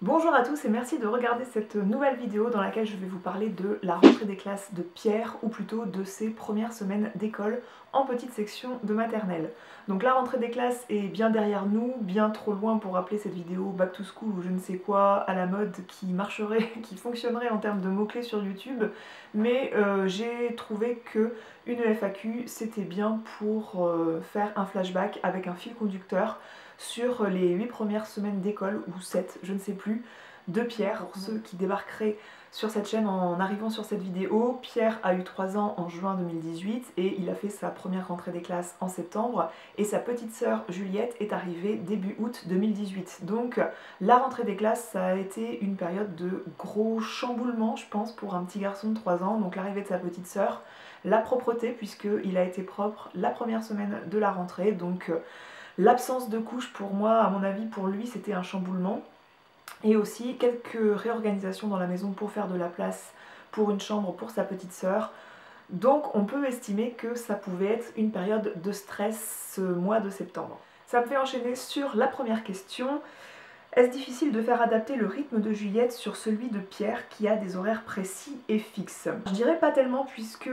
Bonjour à tous et merci de regarder cette nouvelle vidéo dans laquelle je vais vous parler de la rentrée des classes de Pierre, ou plutôt de ses premières semaines d'école en petite section de maternelle. Donc la rentrée des classes est bien derrière nous, bien trop loin pour rappeler cette vidéo back to school ou je ne sais quoi à la mode qui marcherait, qui fonctionnerait en termes de mots-clés sur YouTube, mais j'ai trouvé que une FAQ c'était bien pour faire un flashback avec un fil conducteur sur les 8 premières semaines d'école, ou 7, je ne sais plus, de Pierre. Pour ceux qui débarqueraient sur cette chaîne en arrivant sur cette vidéo, Pierre a eu 3 ans en juin 2018 et il a fait sa première rentrée des classes en septembre, et sa petite sœur Juliette est arrivée début août 2018. Donc la rentrée des classes, ça a été une période de gros chamboulement, je pense, pour un petit garçon de 3 ans. Donc l'arrivée de sa petite sœur, la propreté puisqu'il a été propre la première semaine de la rentrée, donc l'absence de couche pour moi, à mon avis pour lui c'était un chamboulement, et aussi quelques réorganisations dans la maison pour faire de la place pour une chambre pour sa petite sœur. Donc on peut estimer que ça pouvait être une période de stress ce mois de septembre. Ça me fait enchaîner sur la première question. Est-ce difficile de faire adapter le rythme de Juliette sur celui de Pierre qui a des horaires précis et fixes? Je dirais pas tellement puisque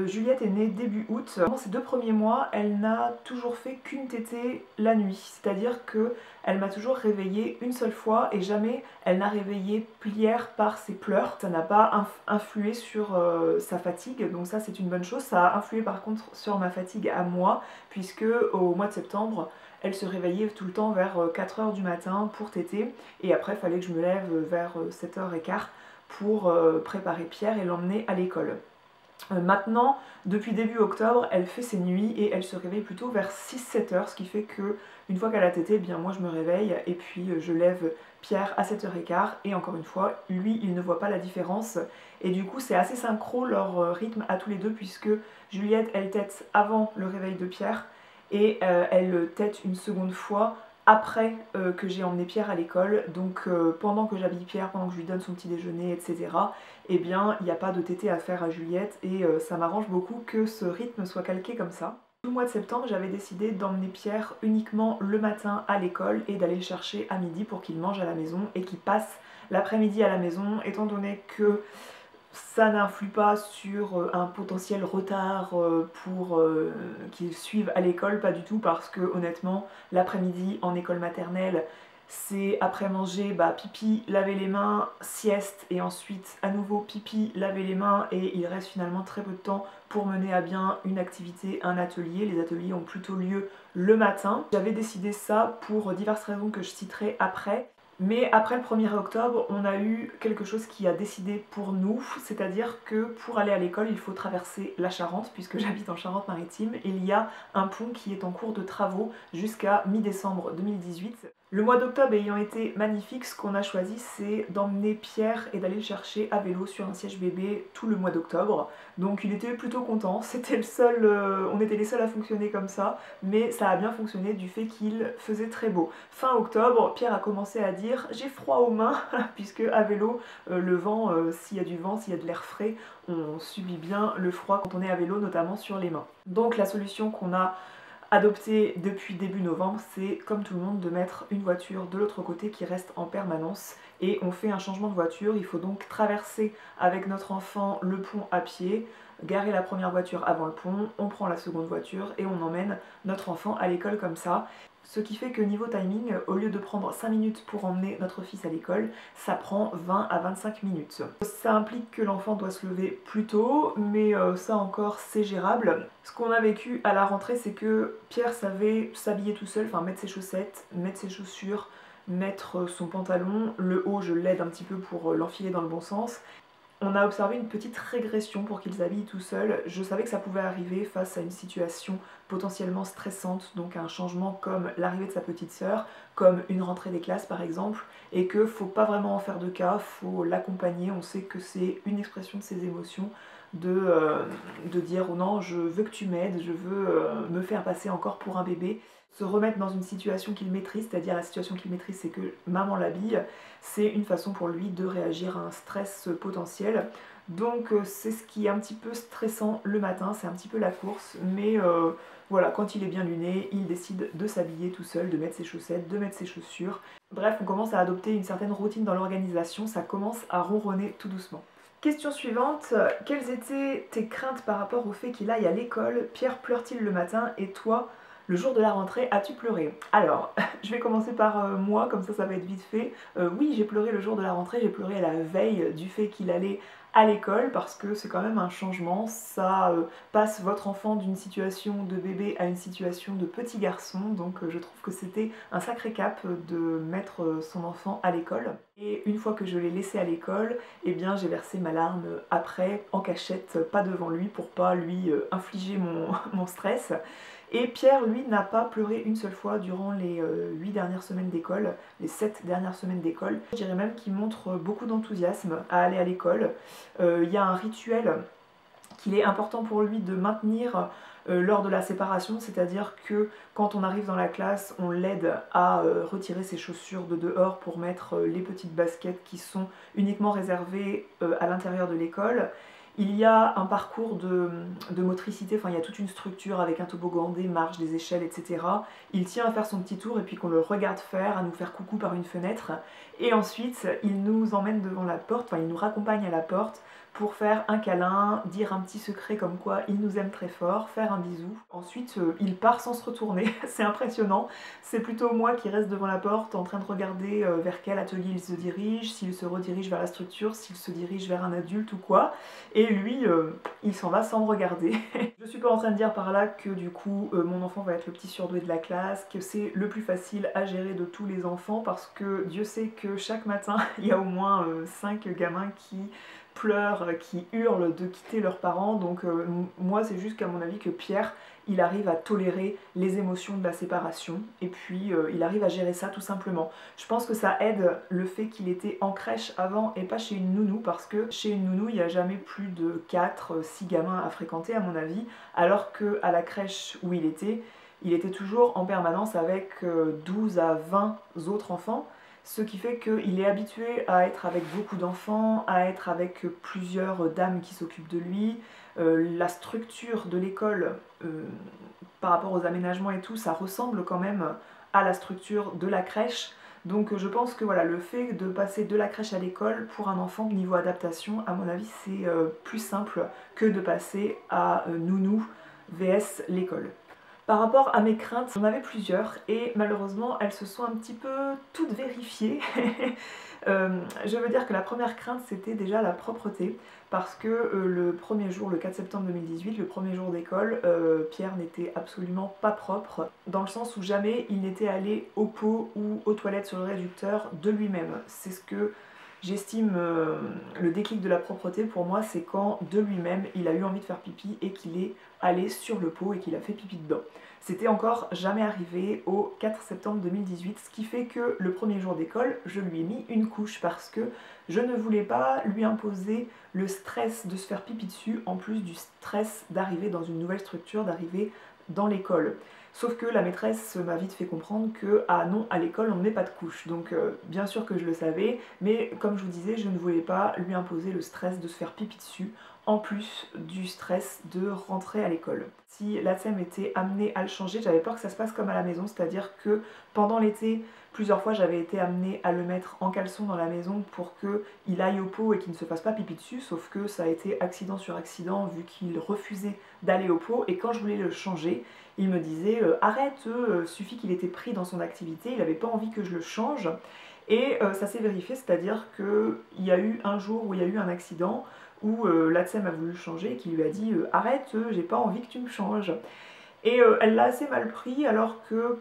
Juliette est née début août. Pendant ces 2 premiers mois, elle n'a toujours fait qu'une tétée la nuit, c'est-à-dire que elle m'a toujours réveillée une seule fois et jamais elle n'a réveillé Pierre par ses pleurs. Ça n'a pas influé sur sa fatigue, donc ça c'est une bonne chose. Ça a influé par contre sur ma fatigue à moi, puisque au mois de septembre, elle se réveillait tout le temps vers 4 h du matin pour téter, et après il fallait que je me lève vers 7 h 15 pour préparer Pierre et l'emmener à l'école. Maintenant, depuis début octobre, elle fait ses nuits et elle se réveille plutôt vers 6-7 h, ce qui fait que une fois qu'elle a tété, eh bien moi je me réveille et puis je lève Pierre à 7 h 15, et encore une fois, lui il ne voit pas la différence, et du coup c'est assez synchro leur rythme à tous les deux, puisque Juliette elle tète avant le réveil de Pierre et elle tète une seconde fois après que j'ai emmené Pierre à l'école. Donc pendant que j'habille Pierre, pendant que je lui donne son petit déjeuner, etc., eh bien il n'y a pas de tété à faire à Juliette, et ça m'arrange beaucoup que ce rythme soit calqué comme ça. Tout le mois de septembre, j'avais décidé d'emmener Pierre uniquement le matin à l'école et d'aller le chercher à midi pour qu'il mange à la maison et qu'il passe l'après-midi à la maison, étant donné que ça n'influe pas sur un potentiel retard pour qu'ils suivent à l'école, pas du tout, parce que honnêtement l'après-midi en école maternelle c'est après manger, pipi, laver les mains, sieste, et ensuite à nouveau pipi, laver les mains, et il reste finalement très peu de temps pour mener à bien une activité, un atelier. Les ateliers ont plutôt lieu le matin. J'avais décidé ça pour diverses raisons que je citerai après. Mais après le 1er octobre, on a eu quelque chose qui a décidé pour nous, c'est-à-dire que pour aller à l'école, il faut traverser la Charente, puisque j'habite en Charente-Maritime. Il y a un pont qui est en cours de travaux jusqu'à mi-décembre 2018. Le mois d'octobre ayant été magnifique, ce qu'on a choisi c'est d'emmener Pierre et d'aller le chercher à vélo sur un siège bébé tout le mois d'octobre. Donc il était plutôt content, c'était le seul, on était les seuls à fonctionner comme ça, mais ça a bien fonctionné du fait qu'il faisait très beau. Fin octobre, Pierre a commencé à dire j'ai froid aux mains, puisque à vélo, le vent, s'il y a du vent, s'il y a de l'air frais, on subit bien le froid quand on est à vélo, notamment sur les mains. Donc la solution qu'on a adopté depuis début novembre, c'est comme tout le monde de mettre une voiture de l'autre côté qui reste en permanence, et on fait un changement de voiture. Il faut donc traverser avec notre enfant le pont à pied, garer la première voiture avant le pont, on prend la seconde voiture et on emmène notre enfant à l'école comme ça. Ce qui fait que niveau timing, au lieu de prendre 5 minutes pour emmener notre fils à l'école, ça prend 20 à 25 minutes. Ça implique que l'enfant doit se lever plus tôt, mais ça encore c'est gérable. Ce qu'on a vécu à la rentrée, c'est que Pierre savait s'habiller tout seul, enfin mettre ses chaussettes, mettre ses chaussures, mettre son pantalon. Le haut, je l'aide un petit peu pour l'enfiler dans le bon sens. On a observé une petite régression pour qu'il s'habille tout seul. Je savais que ça pouvait arriver face à une situation potentiellement stressante, donc un changement comme l'arrivée de sa petite sœur, comme une rentrée des classes par exemple, et que faut pas vraiment en faire de cas, faut l'accompagner. On sait que c'est une expression de ses émotions de dire oh non, je veux que tu m'aides, je veux me faire passer encore pour un bébé. Se remettre dans une situation qu'il maîtrise, c'est-à-dire la situation qu'il maîtrise c'est que maman l'habille, c'est une façon pour lui de réagir à un stress potentiel. Donc c'est ce qui est un petit peu stressant le matin, c'est un petit peu la course, mais voilà, quand il est bien luné, il décide de s'habiller tout seul, de mettre ses chaussettes, de mettre ses chaussures. Bref, on commence à adopter une certaine routine dans l'organisation, ça commence à ronronner tout doucement. Question suivante, quelles étaient tes craintes par rapport au fait qu'il aille à l'école? Pierre pleure-t-il le matin et toi, le jour de la rentrée, as-tu pleuré? Alors, je vais commencer par moi, comme ça va être vite fait. Oui, j'ai pleuré le jour de la rentrée, j'ai pleuré à la veille du fait qu'il allait à l'école parce que c'est quand même un changement, ça passe votre enfant d'une situation de bébé à une situation de petit garçon, donc je trouve que c'était un sacré cap de mettre son enfant à l'école. Et une fois que je l'ai laissé à l'école, eh bien j'ai versé ma larme après, en cachette, pas devant lui pour pas lui infliger mon stress. Et Pierre, lui, n'a pas pleuré une seule fois durant les 8 dernières semaines d'école, les 7 dernières semaines d'école. Je dirais même qu'il montre beaucoup d'enthousiasme à aller à l'école. Il y a un rituel qu'il est important pour lui de maintenir lors de la séparation, c'est-à-dire que quand on arrive dans la classe, on l'aide à retirer ses chaussures de dehors pour mettre les petites baskets qui sont uniquement réservées à l'intérieur de l'école. Il y a un parcours de motricité, enfin il y a toute une structure avec un toboggan, des marches, des échelles, etc. Il tient à faire son petit tour et puis qu'on le regarde faire, à nous faire coucou par une fenêtre. Et ensuite, il nous emmène devant la porte, enfin il nous raccompagne à la porte pour faire un câlin, dire un petit secret comme quoi il nous aime très fort, faire un bisou. Ensuite, il part sans se retourner, c'est impressionnant. C'est plutôt moi qui reste devant la porte en train de regarder vers quel atelier il se dirige, s'il se redirige vers la structure, s'il se dirige vers un adulte ou quoi. Et lui, il s'en va sans me regarder. Je suis pas en train de dire par là que du coup, mon enfant va être le petit surdoué de la classe, que c'est le plus facile à gérer de tous les enfants, parce que Dieu sait que chaque matin, il y a au moins 5 gamins qui pleurent, qui hurlent de quitter leurs parents, donc moi c'est juste qu'à mon avis que Pierre, il arrive à tolérer les émotions de la séparation, et puis il arrive à gérer ça tout simplement. Je pense que ça aide le fait qu'il était en crèche avant et pas chez une nounou, parce que chez une nounou, il n'y a jamais plus de 4-6 gamins à fréquenter à mon avis, alors qu'à la crèche où il était toujours en permanence avec 12 à 20 autres enfants, ce qui fait qu'il est habitué à être avec beaucoup d'enfants, à être avec plusieurs dames qui s'occupent de lui. La structure de l'école, par rapport aux aménagements et tout, ça ressemble quand même à la structure de la crèche. Donc je pense que voilà, le fait de passer de la crèche à l'école, pour un enfant, niveau adaptation, à mon avis, c'est plus simple que de passer à nounou vs l'école. Par rapport à mes craintes, j'en avais plusieurs et malheureusement elles se sont un petit peu toutes vérifiées. Je veux dire que la première crainte c'était déjà la propreté, parce que le premier jour, le 4 septembre 2018, le premier jour d'école, Pierre n'était absolument pas propre, dans le sens où jamais il n'était allé au pot ou aux toilettes sur le réducteur de lui-même. C'est ce que j'estime le déclic de la propreté pour moi, c'est quand de lui-même il a eu envie de faire pipi et qu'il est allé sur le pot et qu'il a fait pipi dedans. C'était encore jamais arrivé au 4 septembre 2018, ce qui fait que le premier jour d'école, je lui ai mis une couche parce que je ne voulais pas lui imposer le stress de se faire pipi dessus, en plus du stress d'arriver dans une nouvelle structure, d'arriver dans l'école. Sauf que la maîtresse m'a vite fait comprendre que, ah non, à l'école on ne met pas de couche. Donc bien sûr que je le savais, mais comme je vous disais, je ne voulais pas lui imposer le stress de se faire pipi dessus, en plus du stress de rentrer à l'école. Si l'ATSEM était amenée à le changer, j'avais peur que ça se passe comme à la maison, c'est-à-dire que pendant l'été, plusieurs fois j'avais été amenée à le mettre en caleçon dans la maison pour qu'il aille au pot et qu'il ne se fasse pas pipi dessus, sauf que ça a été accident sur accident vu qu'il refusait d'aller au pot, et quand je voulais le changer, il me disait arrête, suffit qu'il était pris dans son activité, il n'avait pas envie que je le change. Et ça s'est vérifié, c'est-à-dire qu'il y a eu un jour où il y a eu un accident où l'ATSEM a voulu le changer et qui lui a dit arrête, j'ai pas envie que tu me changes. Et elle l'a assez mal pris, alors que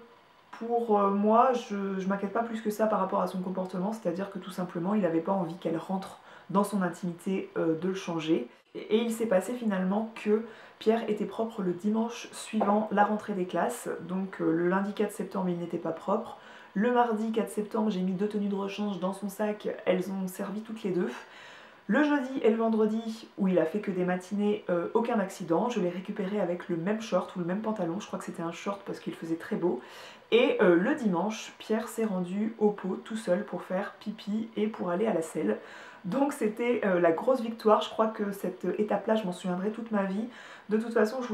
pour moi, je m'inquiète pas plus que ça par rapport à son comportement, c'est-à-dire que tout simplement il n'avait pas envie qu'elle rentre dans son intimité de le changer. Et il s'est passé finalement que Pierre était propre le dimanche suivant la rentrée des classes, donc le lundi 4 septembre il n'était pas propre. Le mardi 4 septembre j'ai mis 2 tenues de rechange dans son sac, elles ont servi toutes les deux. Le jeudi et le vendredi, où il a fait que des matinées, aucun accident. Je l'ai récupéré avec le même short ou le même pantalon, je crois que c'était un short parce qu'il faisait très beau. Et le dimanche, Pierre s'est rendu au pot tout seul pour faire pipi et pour aller à la selle. Donc c'était la grosse victoire, je crois que cette étape-là, je m'en souviendrai toute ma vie. De toute façon, je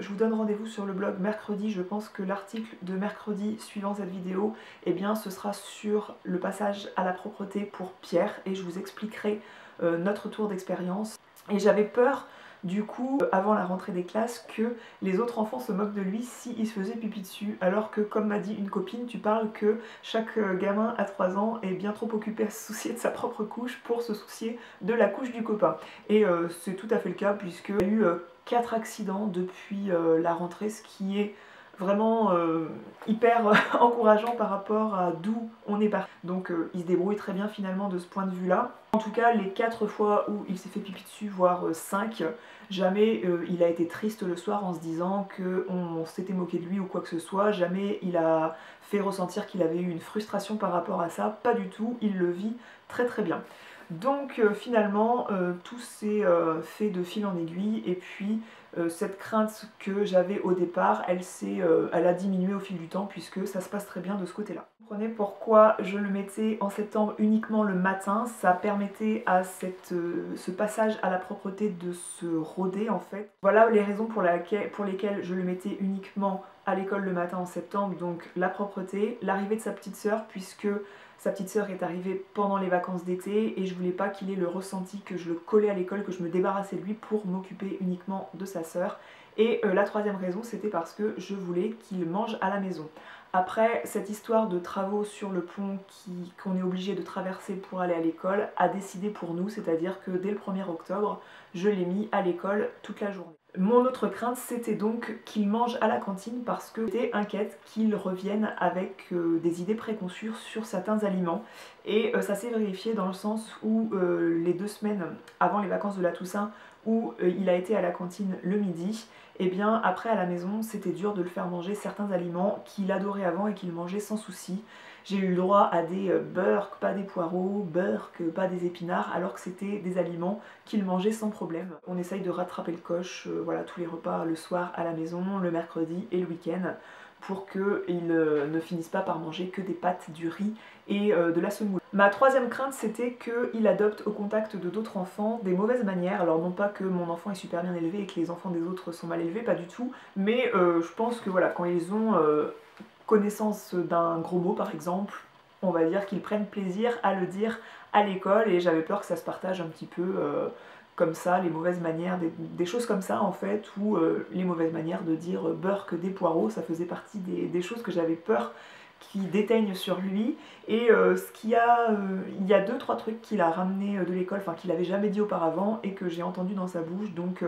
vous donne rendez-vous sur le blog mercredi. Je pense que l'article de mercredi suivant cette vidéo, eh bien, ce sera sur le passage à la propreté pour Pierre et je vous expliquerai notre tour d'expérience. Et j'avais peur du coup, avant la rentrée des classes, que les autres enfants se moquent de lui s'il se faisait pipi dessus, alors que, comme m'a dit une copine, tu parles que chaque gamin à 3 ans est bien trop occupé à se soucier de sa propre couche pour se soucier de la couche du copain. Et c'est tout à fait le cas, puisqu'il y a eu 4 accidents depuis la rentrée, ce qui est vraiment hyper encourageant par rapport à d'où on est parti. Donc il se débrouille très bien finalement de ce point de vue là. En tout cas les 4 fois où il s'est fait pipi dessus, voire 5, jamais il a été triste le soir en se disant qu'on s'était moqué de lui ou quoi que ce soit, jamais il a fait ressentir qu'il avait eu une frustration par rapport à ça, pas du tout, il le vit très très bien. Donc finalement tout s'est fait de fil en aiguille et puis cette crainte que j'avais au départ, elle a diminué au fil du temps puisque ça se passe très bien de ce côté-là. Vous comprenez pourquoi je le mettais en septembre uniquement le matin, ça permettait à ce passage à la propreté de se roder en fait. Voilà les raisons pour lesquelles je le mettais uniquement à l'école le matin en septembre, donc la propreté, l'arrivée de sa petite sœur puisque sa petite sœur est arrivée pendant les vacances d'été et je voulais pas qu'il ait le ressenti que je le collais à l'école, que je me débarrassais de lui pour m'occuper uniquement de sa sœur. Et la troisième raison, c'était parce que je voulais qu'il mange à la maison. Après, cette histoire de travaux sur le pont qu'on est obligé de traverser pour aller à l'école a décidé pour nous, c'est-à-dire que dès le 1er octobre, je l'ai mis à l'école toute la journée. Mon autre crainte, c'était donc qu'il mange à la cantine parce que j'étais inquiète qu'il revienne avec des idées préconçues sur certains aliments. Et ça s'est vérifié dans le sens où les 2 semaines avant les vacances de la Toussaint, où il a été à la cantine le midi, et bien après à la maison, c'était dur de le faire manger certains aliments qu'il adorait avant et qu'il mangeait sans souci. J'ai eu le droit à des beurres, pas des poireaux, beurres, pas des épinards, alors que c'était des aliments qu'il mangeait sans problème. On essaye de rattraper le coche, voilà, tous les repas le soir à la maison, le mercredi et le week-end, pour qu'il ne finisse pas par manger que des pâtes, du riz et de la semoule. Ma troisième crainte, c'était qu'il adopte au contact de d'autres enfants des mauvaises manières. Alors non pas que mon enfant est super bien élevé et que les enfants des autres sont mal élevés, pas du tout, mais je pense que voilà, quand ils ont connaissance d'un gros mot par exemple, on va dire qu'ils prennent plaisir à le dire à l'école et j'avais peur que ça se partage un petit peu comme ça, les mauvaises manières, des choses comme ça en fait, ou les mauvaises manières de dire beurre que des poireaux, ça faisait partie des choses que j'avais peur qui déteignent sur lui. Et il y a 2-3 trucs qu'il a ramené de l'école, enfin qu'il avait jamais dit auparavant et que j'ai entendu dans sa bouche. Donc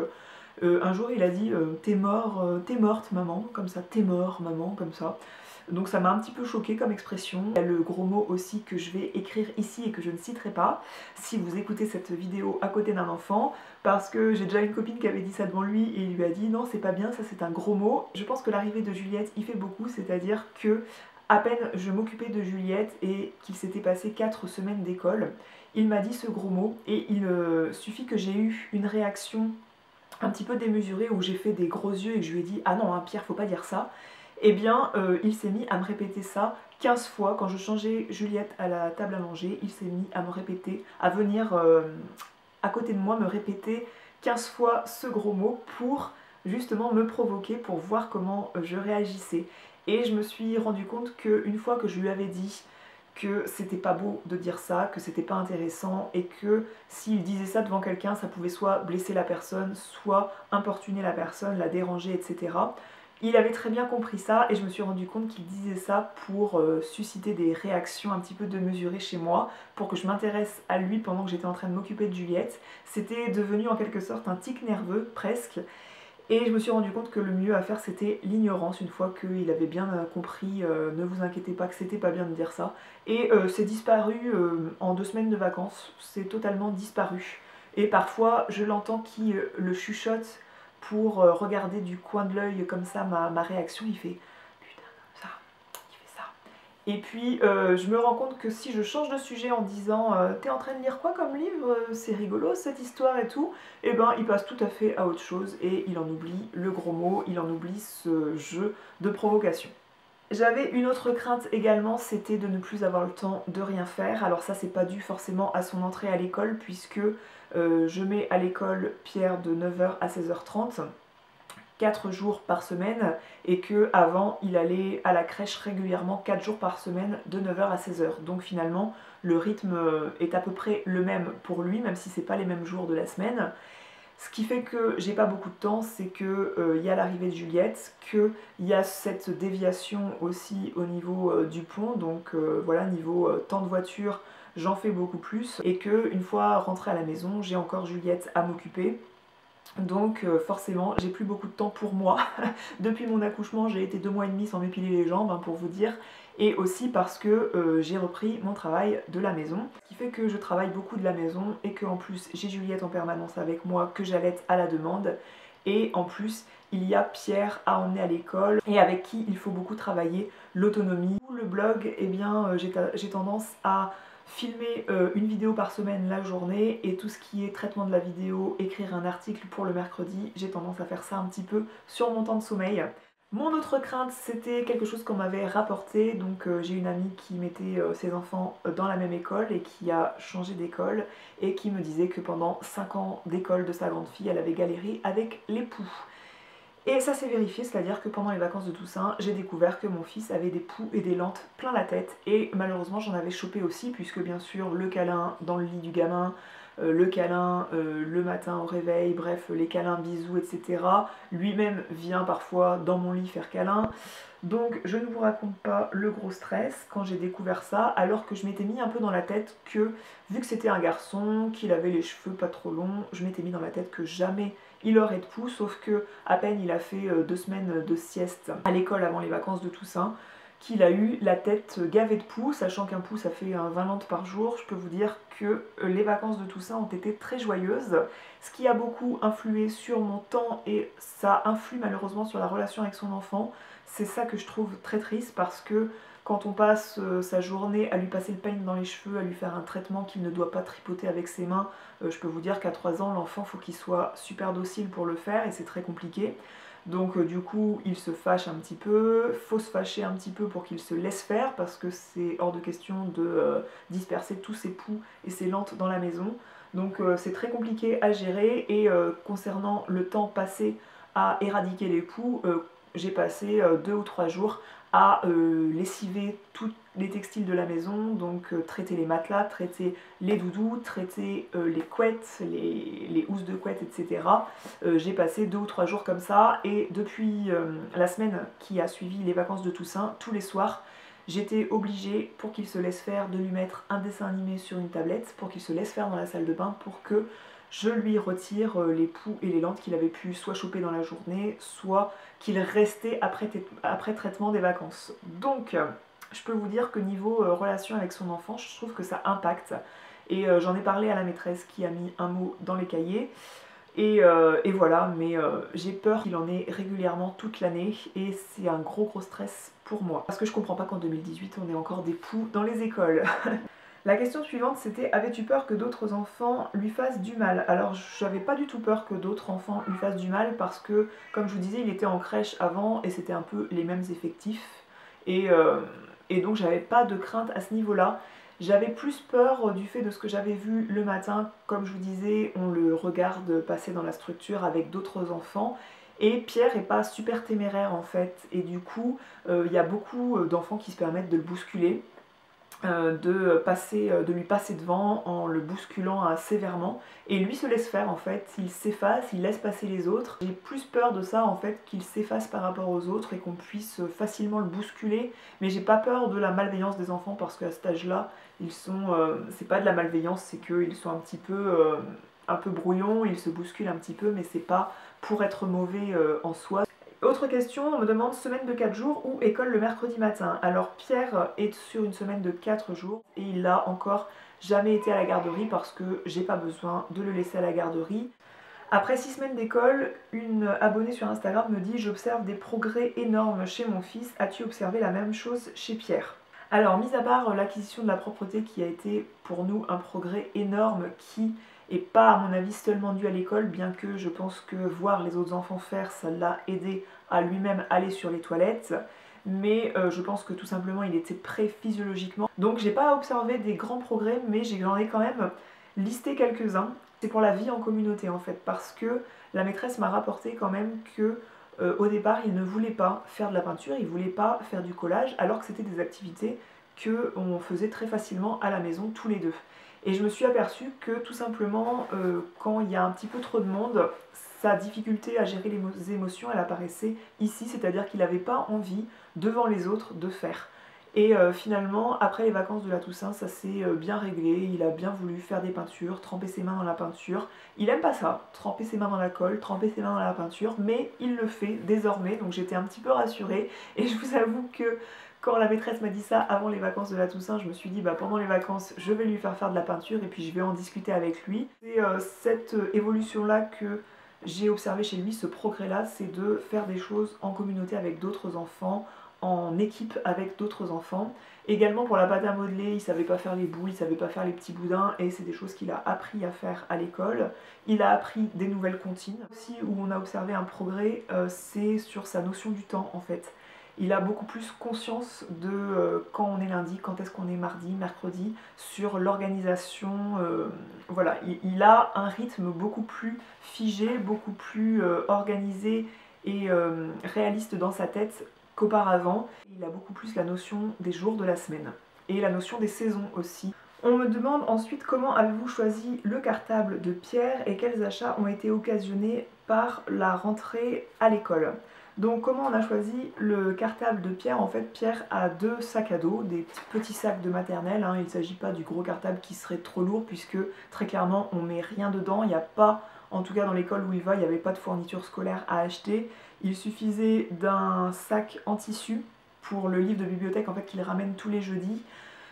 un jour il a dit t'es morte maman, comme ça, t'es mort maman, comme ça. Donc ça m'a un petit peu choquée comme expression. Il y a le gros mot aussi que je vais écrire ici et que je ne citerai pas si vous écoutez cette vidéo à côté d'un enfant, parce que j'ai déjà une copine qui avait dit ça devant lui et il lui a dit non c'est pas bien, ça c'est un gros mot. Je pense que l'arrivée de Juliette y fait beaucoup, c'est-à-dire que à peine je m'occupais de Juliette et qu'il s'était passé 4 semaines d'école, il m'a dit ce gros mot et il suffit que j'ai eu une réaction un petit peu démesurée où j'ai fait des gros yeux et que je lui ai dit ah non hein, Pierre faut pas dire ça. Eh bien, il s'est mis à me répéter ça 15 fois. Quand je changeais Juliette à la table à manger, il s'est mis à me répéter, à venir à côté de moi me répéter 15 fois ce gros mot pour justement me provoquer, pour voir comment je réagissais. Et je me suis rendu compte qu'une fois que je lui avais dit que c'était pas beau de dire ça, que c'était pas intéressant et que s'il disait ça devant quelqu'un, ça pouvait soit blesser la personne, soit importuner la personne, la déranger, etc. Il avait très bien compris ça et je me suis rendu compte qu'il disait ça pour susciter des réactions un petit peu démesurées chez moi, pour que je m'intéresse à lui pendant que j'étais en train de m'occuper de Juliette. C'était devenu en quelque sorte un tic nerveux, presque. Et je me suis rendu compte que le mieux à faire c'était l'ignorance, une fois qu'il avait bien compris, ne vous inquiétez pas que c'était pas bien de dire ça. Et c'est disparu en 2 semaines de vacances, c'est totalement disparu. Et parfois je l'entends qui le chuchote pour regarder du coin de l'œil comme ça ma réaction, il fait putain comme ça, il fait ça. Et puis je me rends compte que si je change de sujet en disant t'es en train de lire quoi comme livre, c'est rigolo cette histoire et tout, et ben il passe tout à fait à autre chose et il en oublie le gros mot, il en oublie ce jeu de provocation. J'avais une autre crainte également, c'était de ne plus avoir le temps de rien faire. Alors ça c'est pas dû forcément à son entrée à l'école puisque je mets à l'école Pierre de 9h à 16h30, 4 jours par semaine, et que avant il allait à la crèche régulièrement 4 jours par semaine de 9h à 16h. Donc finalement le rythme est à peu près le même pour lui, même si c'est pas les mêmes jours de la semaine. Ce qui fait que j'ai pas beaucoup de temps, c'est que y a l'arrivée de Juliette, qu'il y a cette déviation aussi au niveau du pont, donc voilà, niveau temps de voiture, j'en fais beaucoup plus, et que une fois rentrée à la maison, j'ai encore Juliette à m'occuper. Donc forcément, j'ai plus beaucoup de temps pour moi. Depuis mon accouchement, j'ai été 2 mois et demi sans m'épiler les jambes, hein, pour vous dire. Et aussi parce que j'ai repris mon travail de la maison. Ce qui fait que je travaille beaucoup de la maison et qu'en plus j'ai Juliette en permanence avec moi, que j'allaite à la demande. Et en plus, il y a Pierre à emmener à l'école et avec qui il faut beaucoup travailler l'autonomie. Le blog, eh bien j'ai tendance à filmer une vidéo par semaine la journée, et tout ce qui est traitement de la vidéo, écrire un article pour le mercredi, j'ai tendance à faire ça un petit peu sur mon temps de sommeil. Mon autre crainte, c'était quelque chose qu'on m'avait rapporté, donc j'ai une amie qui mettait ses enfants dans la même école et qui a changé d'école et qui me disait que pendant 5 ans d'école de sa grande fille, elle avait galéré avec l'époux. Et ça s'est vérifié, c'est-à-dire que pendant les vacances de Toussaint, j'ai découvert que mon fils avait des poux et des lentes plein la tête, et malheureusement j'en avais chopé aussi, puisque bien sûr le câlin dans le lit du gamin, le câlin le matin au réveil, bref les câlins, bisous, etc. Lui-même vient parfois dans mon lit faire câlin. Donc je ne vous raconte pas le gros stress quand j'ai découvert ça, alors que je m'étais mis un peu dans la tête que, vu que c'était un garçon, qu'il avait les cheveux pas trop longs, je m'étais mis dans la tête que jamais il aurait de poux, sauf que à peine il a fait 2 semaines de sieste à l'école avant les vacances de Toussaint, qu'il a eu la tête gavée de poux, sachant qu'un poux ça fait 20 lentes par jour. Je peux vous dire que les vacances de Toussaint ont été très joyeuses, ce qui a beaucoup influé sur mon temps et ça influe malheureusement sur la relation avec son enfant. C'est ça que je trouve très triste, parce que quand on passe sa journée à lui passer le peigne dans les cheveux, à lui faire un traitement qu'il ne doit pas tripoter avec ses mains, je peux vous dire qu'à 3 ans, l'enfant, faut qu'il soit super docile pour le faire et c'est très compliqué. Donc du coup, il se fâche un petit peu, faut se fâcher un petit peu pour qu'il se laisse faire, parce que c'est hors de question de disperser tous ses poux et ses lentes dans la maison. Donc c'est très compliqué à gérer, et concernant le temps passé à éradiquer les poux, j'ai passé 2 ou 3 jours à lessiver tous les textiles de la maison, donc traiter les matelas, traiter les doudous, traiter les couettes, les housses de couettes, etc. J'ai passé 2 ou 3 jours comme ça, et depuis la semaine qui a suivi les vacances de Toussaint, tous les soirs, j'étais obligée, pour qu'il se laisse faire, de lui mettre un dessin animé sur une tablette, pour qu'il se laisse faire dans la salle de bain, pour que je lui retire les poux et les lentes qu'il avait pu soit choper dans la journée, soit qu'il restait après traitement des vacances. Donc, je peux vous dire que niveau relation avec son enfant, je trouve que ça impacte. Et j'en ai parlé à la maîtresse qui a mis un mot dans les cahiers. Et voilà, mais j'ai peur qu'il en ait régulièrement toute l'année, et c'est un gros stress pour moi. Parce que je comprends pas qu'en 2018 on ait encore des poux dans les écoles. La question suivante, c'était: avais-tu peur que d'autres enfants lui fassent du mal? Alors j'avais pas du tout peur que d'autres enfants lui fassent du mal, parce que comme je vous disais, il était en crèche avant et c'était un peu les mêmes effectifs, et donc j'avais pas de crainte à ce niveau-là. J'avais plus peur du fait de ce que j'avais vu le matin. Comme je vous disais, on le regarde passer dans la structure avec d'autres enfants, et Pierre est pas super téméraire en fait, et du coup il y a beaucoup d'enfants qui se permettent de le bousculer, de lui passer devant en le bousculant sévèrement, et lui se laisse faire en fait, il s'efface, il laisse passer les autres. J'ai plus peur de ça en fait, qu'il s'efface par rapport aux autres et qu'on puisse facilement le bousculer, mais j'ai pas peur de la malveillance des enfants, parce qu'à cet âge-là, ils sont, c'est pas de la malveillance, c'est qu'ils sont un peu brouillons, ils se bousculent un petit peu, mais c'est pas pour être mauvais en soi. Autre question, on me demande semaine de 4 jours ou école le mercredi matin. Alors Pierre est sur une semaine de 4 jours et il n'a encore jamais été à la garderie, parce que j'ai pas besoin de le laisser à la garderie. Après 6 semaines d'école, une abonnée sur Instagram me dit: j'observe des progrès énormes chez mon fils, as-tu observé la même chose chez Pierre? Alors, mis à part l'acquisition de la propreté qui a été pour nous un progrès énorme qui est pas à mon avis seulement dû à l'école, bien que je pense que voir les autres enfants faire, ça l'a aidé à lui-même aller sur les toilettes, mais je pense que tout simplement il était prêt physiologiquement. Donc j'ai pas observé des grands progrès, mais j'en ai quand même listé quelques-uns. C'est pour la vie en communauté en fait, parce que la maîtresse m'a rapporté quand même que au départ il ne voulait pas faire de la peinture, il voulait pas faire du collage, alors que c'était des activités qu'on faisait très facilement à la maison tous les deux. Et je me suis aperçue que tout simplement quand il y a un petit peu trop de monde, sa difficulté à gérer les émotions elle apparaissait ici, c'est-à-dire qu'il n'avait pas envie devant les autres de faire. Et finalement, après les vacances de la Toussaint, ça s'est bien réglé, il a bien voulu faire des peintures, tremper ses mains dans la peinture. Il aime pas ça, tremper ses mains dans la colle, tremper ses mains dans la peinture, mais il le fait désormais, donc j'étais un petit peu rassurée. Et je vous avoue que quand la maîtresse m'a dit ça avant les vacances de la Toussaint, je me suis dit bah pendant les vacances, je vais lui faire de la peinture et puis je vais en discuter avec lui. C'est cette évolution-là que j'ai observé chez lui, ce progrès-là, c'est de faire des choses en communauté avec d'autres enfants, en équipe avec d'autres enfants. Également pour la pâte à modeler, il savait pas faire les boules, il savait pas faire les petits boudins et c'est des choses qu'il a appris à faire à l'école. Il a appris des nouvelles comptines. Aussi où on a observé un progrès, c'est sur sa notion du temps en fait. Il a beaucoup plus conscience de quand on est lundi, quand est-ce qu'on est mardi, mercredi, sur l'organisation. Voilà, il a un rythme beaucoup plus figé, beaucoup plus organisé et réaliste dans sa tête qu'auparavant. Il a beaucoup plus la notion des jours de la semaine et la notion des saisons aussi. On me demande ensuite comment avez-vous choisi le cartable de Pierre et quels achats ont été occasionnés par la rentrée à l'école. Donc comment on a choisi le cartable de Pierre? En fait, Pierre a deux sacs à dos, des petits sacs de maternelle, hein. Il ne s'agit pas du gros cartable qui serait trop lourd puisque très clairement on met rien dedans, il n'y a pas, en tout cas dans l'école où il va, il n'y avait pas de fourniture scolaire à acheter. Il suffisait d'un sac en tissu pour le livre de bibliothèque en fait qu'il ramène tous les jeudis.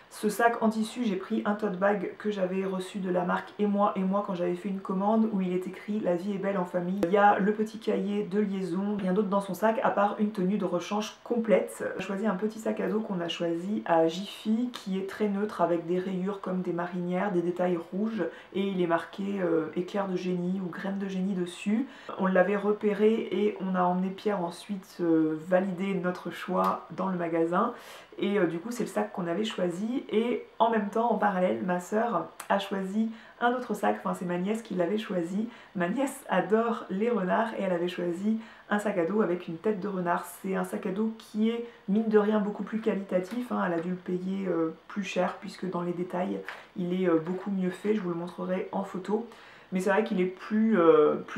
Ce sac en tissu, j'ai pris un tote bag que j'avais reçu de la marque Et moi quand j'avais fait une commande où il est écrit La vie est belle en famille. Il y a le petit cahier de liaison, rien d'autre dans son sac à part une tenue de rechange complète. J'ai choisi un petit sac à dos qu'on a choisi à Jiffy qui est très neutre avec des rayures comme des marinières, des détails rouges et il est marqué éclair de génie ou graines de génie dessus. On l'avait repéré et on a emmené Pierre ensuite valider notre choix dans le magasin. Et du coup c'est le sac qu'on avait choisi et en même temps en parallèle ma soeur a choisi un autre sac, enfin c'est ma nièce qui l'avait choisi. Ma nièce adore les renards et elle avait choisi un sac à dos avec une tête de renard. C'est un sac à dos qui est mine de rien beaucoup plus qualitatif, hein. Elle a dû le payer plus cher puisque dans les détails il est beaucoup mieux fait, je vous le montrerai en photo. Mais c'est vrai qu'il est plus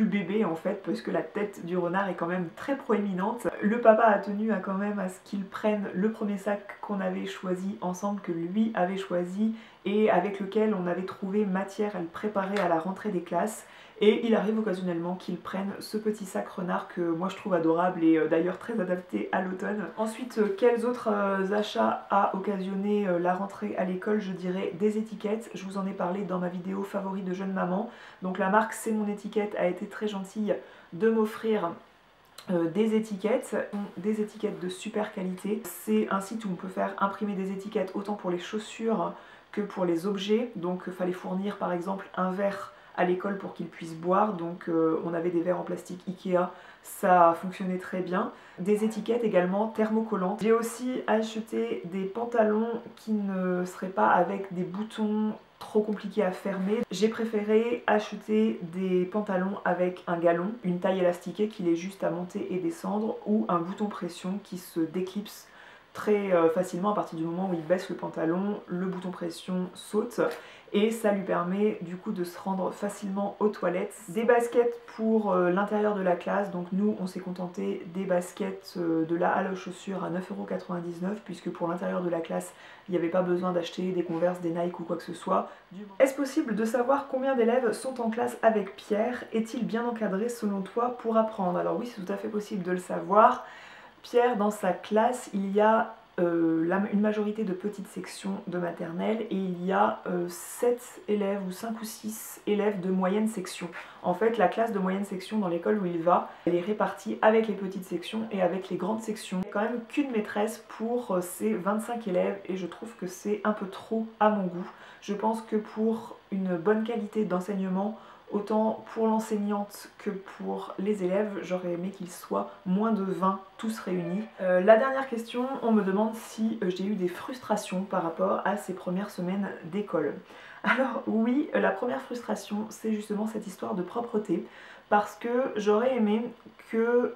bébé en fait parce que la tête du renard est quand même très proéminente. Le papa a tenu à quand même à ce qu'il prenne le premier sac qu'on avait choisi ensemble, que lui avait choisi et avec lequel on avait trouvé matière à le préparer à la rentrée des classes. Et il arrive occasionnellement qu'il prenne ce petit sac renard que moi je trouve adorable et d'ailleurs très adapté à l'automne. Ensuite, quels autres achats a occasionné la rentrée à l'école? Je dirais des étiquettes. Je vous en ai parlé dans ma vidéo favori de jeune maman. Donc la marque C'est mon étiquette a été très gentille de m'offrir des étiquettes de super qualité. C'est un site où on peut faire imprimer des étiquettes autant pour les chaussures que pour les objets. Donc il fallait fournir par exemple un verre à l'école pour qu'ils puissent boire, donc on avait des verres en plastique Ikea, ça fonctionnait très bien. Des étiquettes également thermocollantes. J'ai aussi acheté des pantalons qui ne seraient pas avec des boutons trop compliqués à fermer. J'ai préféré acheter des pantalons avec un galon, une taille élastiquée qu'il est juste à monter et descendre, ou un bouton pression qui se déclipse très facilement à partir du moment où il baisse le pantalon, le bouton pression saute et ça lui permet du coup de se rendre facilement aux toilettes. Des baskets pour l'intérieur de la classe, donc nous on s'est contenté des baskets de la halle aux chaussures à 9,99 € puisque pour l'intérieur de la classe il n'y avait pas besoin d'acheter des Converse, des Nike ou quoi que ce soit. Est-ce possible de savoir combien d'élèves sont en classe avec Pierre? Est-il bien encadré selon toi pour apprendre? Alors oui, c'est tout à fait possible de le savoir. Pierre, dans sa classe, il y a une majorité de petites sections de maternelle et il y a 7 élèves ou 5 ou 6 élèves de moyenne section. En fait, la classe de moyenne section dans l'école où il va, elle est répartie avec les petites sections et avec les grandes sections. Il n'y a quand même qu'une maîtresse pour ces 25 élèves et je trouve que c'est un peu trop à mon goût. Je pense que pour une bonne qualité d'enseignement, autant pour l'enseignante que pour les élèves, j'aurais aimé qu'ils soient moins de 20 tous réunis. La dernière question, on me demande si j'ai eu des frustrations par rapport à ces premières semaines d'école. Alors oui, la première frustration, c'est justement cette histoire de propreté, parce que j'aurais aimé que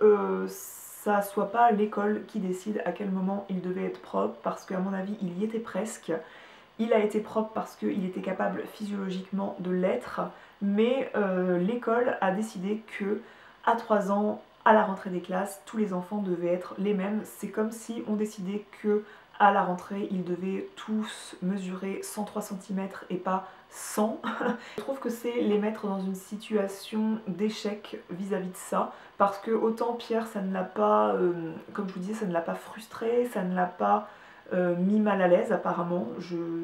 ça soit pas l'école qui décide à quel moment il devait être propre, parce qu'à mon avis, il y était presque. Il a été propre parce qu'il était capable physiologiquement de l'être, mais l'école a décidé que à 3 ans, à la rentrée des classes, tous les enfants devaient être les mêmes. C'est comme si on décidait que à la rentrée, ils devaient tous mesurer 103 cm et pas 100. Je trouve que c'est les mettre dans une situation d'échec vis-à-vis de ça, parce que autant Pierre, ça ne l'a pas, comme je vous disais, ça ne l'a pas frustré, ça ne l'a pas mis mal à l'aise apparemment,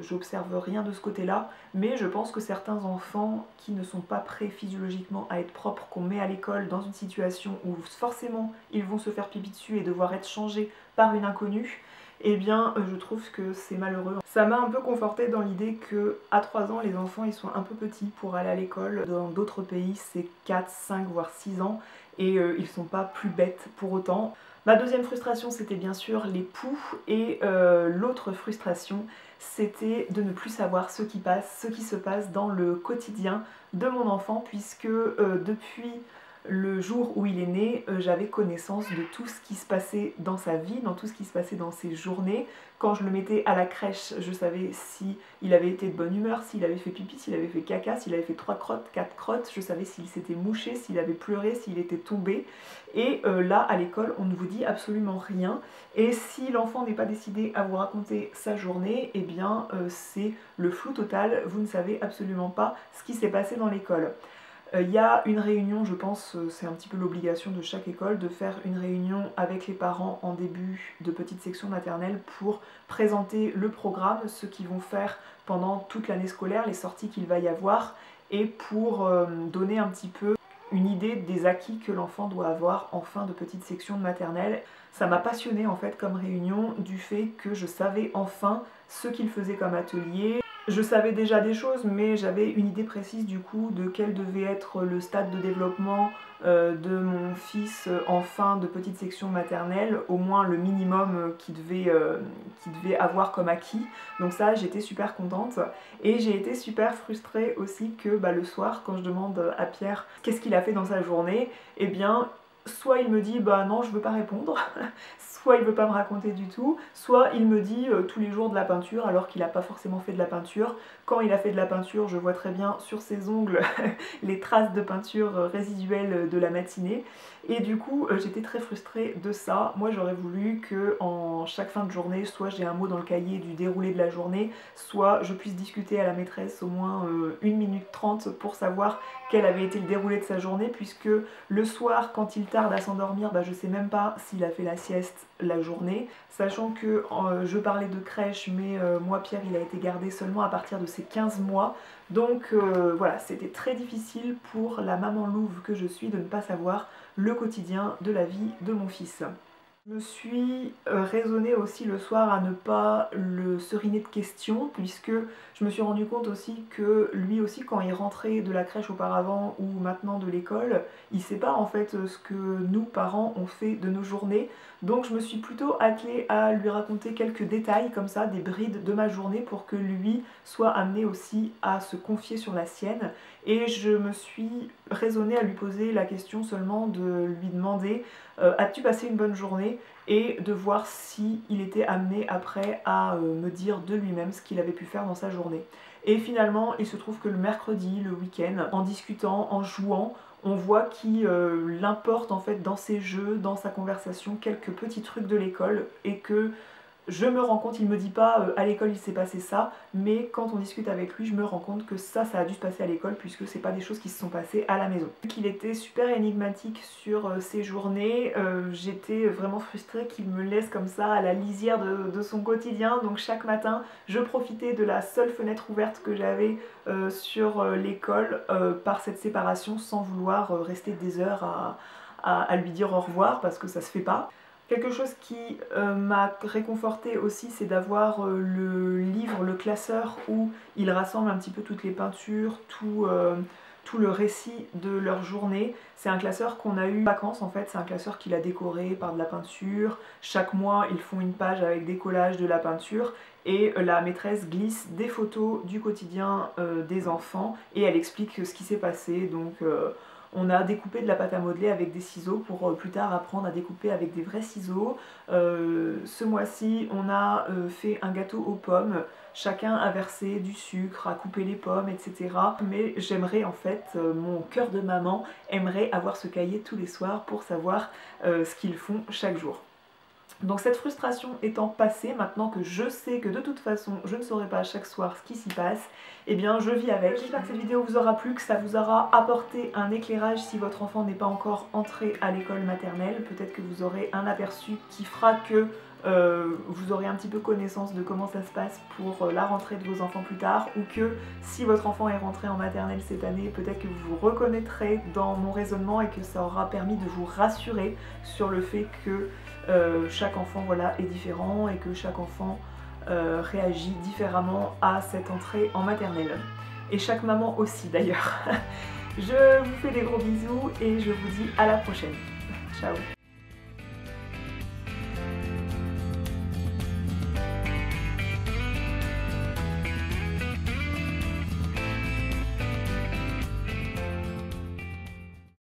j'observe rien de ce côté-là, mais je pense que certains enfants qui ne sont pas prêts physiologiquement à être propres, qu'on met à l'école dans une situation où forcément ils vont se faire pipi dessus et devoir être changés par une inconnue, eh bien je trouve que c'est malheureux. Ça m'a un peu confortée dans l'idée que à 3 ans les enfants ils sont un peu petits pour aller à l'école. Dans d'autres pays c'est 4, 5 voire 6 ans et ils sont pas plus bêtes pour autant. Ma deuxième frustration c'était bien sûr les poux et l'autre frustration c'était de ne plus savoir ce qui se passe dans le quotidien de mon enfant, puisque depuis le jour où il est né, j'avais connaissance de tout ce qui se passait dans sa vie, dans tout ce qui se passait dans ses journées. Quand je le mettais à la crèche, je savais si il avait été de bonne humeur, s'il avait fait pipi, s'il avait fait caca, s'il avait fait 3 crottes, 4 crottes, je savais s'il s'était mouché, s'il avait pleuré, s'il était tombé. Et là, à l'école, on ne vous dit absolument rien. Et si l'enfant n'est pas décidé à vous raconter sa journée, eh bien c'est le flou total, vous ne savez absolument pas ce qui s'est passé dans l'école. Il y a une réunion, je pense, c'est un petit peu l'obligation de chaque école de faire une réunion avec les parents en début de petite section maternelle pour présenter le programme, ce qu'ils vont faire pendant toute l'année scolaire, les sorties qu'il va y avoir, et pour donner un petit peu une idée des acquis que l'enfant doit avoir en fin de petite section de maternelle. Ça m'a passionnée en fait comme réunion du fait que je savais enfin ce qu'il faisait comme atelier. Je savais déjà des choses, mais j'avais une idée précise du coup de quel devait être le stade de développement de mon fils en fin de petite section maternelle, au moins le minimum qu'il devait avoir comme acquis. Donc ça, j'étais super contente et j'ai été super frustrée aussi que le soir, quand je demande à Pierre qu'est-ce qu'il a fait dans sa journée, eh bien soit il me dit bah non je veux pas répondre, soit il veut pas me raconter du tout, soit il me dit tous les jours de la peinture alors qu'il n'a pas forcément fait de la peinture. Quand il a fait de la peinture, je vois très bien sur ses ongles les traces de peinture résiduelles de la matinée. Et du coup j'étais très frustrée de ça. Moi j'aurais voulu que en chaque fin de journée, soit j'ai un mot dans le cahier du déroulé de la journée, soit je puisse discuter à la maîtresse au moins 1 minute 30 pour savoir quel avait été le déroulé de sa journée, puisque le soir quand il tarde à s'endormir, je sais même pas s'il a fait la sieste la journée, sachant que je parlais de crèche, mais moi Pierre il a été gardé seulement à partir de ses 15 mois, donc voilà, c'était très difficile pour la maman louve que je suis de ne pas savoir le quotidien de la vie de mon fils. Je me suis raisonnée aussi le soir à ne pas le seriner de questions, puisque je me suis rendu compte aussi que lui aussi quand il rentrait de la crèche auparavant ou maintenant de l'école, il sait pas en fait ce que nous parents on fait de nos journées. Donc je me suis plutôt attelée à lui raconter quelques détails comme ça, des brides de ma journée pour que lui soit amené aussi à se confier sur la sienne. Et je me suis raisonnée à lui poser la question seulement de lui demander as-tu passé une bonne journée, et de voir si il était amené après à me dire de lui-même ce qu'il avait pu faire dans sa journée. Et finalement il se trouve que le mercredi, le week-end, en discutant, en jouant, on voit qu'il l'importe en fait dans ses jeux, dans sa conversation, quelques petits trucs de l'école, et que je me rends compte, il me dit pas à l'école il s'est passé ça, mais quand on discute avec lui, je me rends compte que ça a dû se passer à l'école puisque c'est pas des choses qui se sont passées à la maison. Qu'il était super énigmatique sur ses journées, j'étais vraiment frustrée qu'il me laisse comme ça à la lisière de son quotidien, donc chaque matin je profitais de la seule fenêtre ouverte que j'avais sur l'école par cette séparation sans vouloir rester des heures à lui dire au revoir parce que ça se fait pas. Quelque chose qui m'a réconfortée aussi, c'est d'avoir le livre, le classeur, où il rassemble un petit peu toutes les peintures, tout le récit de leur journée. C'est un classeur qu'on a eu en vacances en fait, c'est un classeur qu'il a décoré par de la peinture. Chaque mois, ils font une page avec des collages de la peinture et la maîtresse glisse des photos du quotidien des enfants et elle explique ce qui s'est passé. Donc on a découpé de la pâte à modeler avec des ciseaux pour plus tard apprendre à découper avec des vrais ciseaux. Ce mois-ci, on a fait un gâteau aux pommes. Chacun a versé du sucre, a coupé les pommes, etc. Mais j'aimerais en fait, mon cœur de maman aimerait avoir ce cahier tous les soirs pour savoir ce qu'ils font chaque jour. Donc cette frustration étant passée, maintenant que je sais que de toute façon je ne saurai pas chaque soir ce qui s'y passe, eh bien je vis avec. J'espère que cette vidéo vous aura plu, que ça vous aura apporté un éclairage si votre enfant n'est pas encore entré à l'école maternelle. Peut-être que vous aurez un aperçu qui fera que vous aurez un petit peu connaissance de comment ça se passe pour la rentrée de vos enfants plus tard, ou que si votre enfant est rentré en maternelle cette année, peut-être que vous vous reconnaîtrez dans mon raisonnement et que ça aura permis de vous rassurer sur le fait que chaque enfant voilà, est différent et que chaque enfant réagit différemment à cette entrée en maternelle. Et chaque maman aussi d'ailleurs. Je vous fais des gros bisous et je vous dis à la prochaine. Ciao.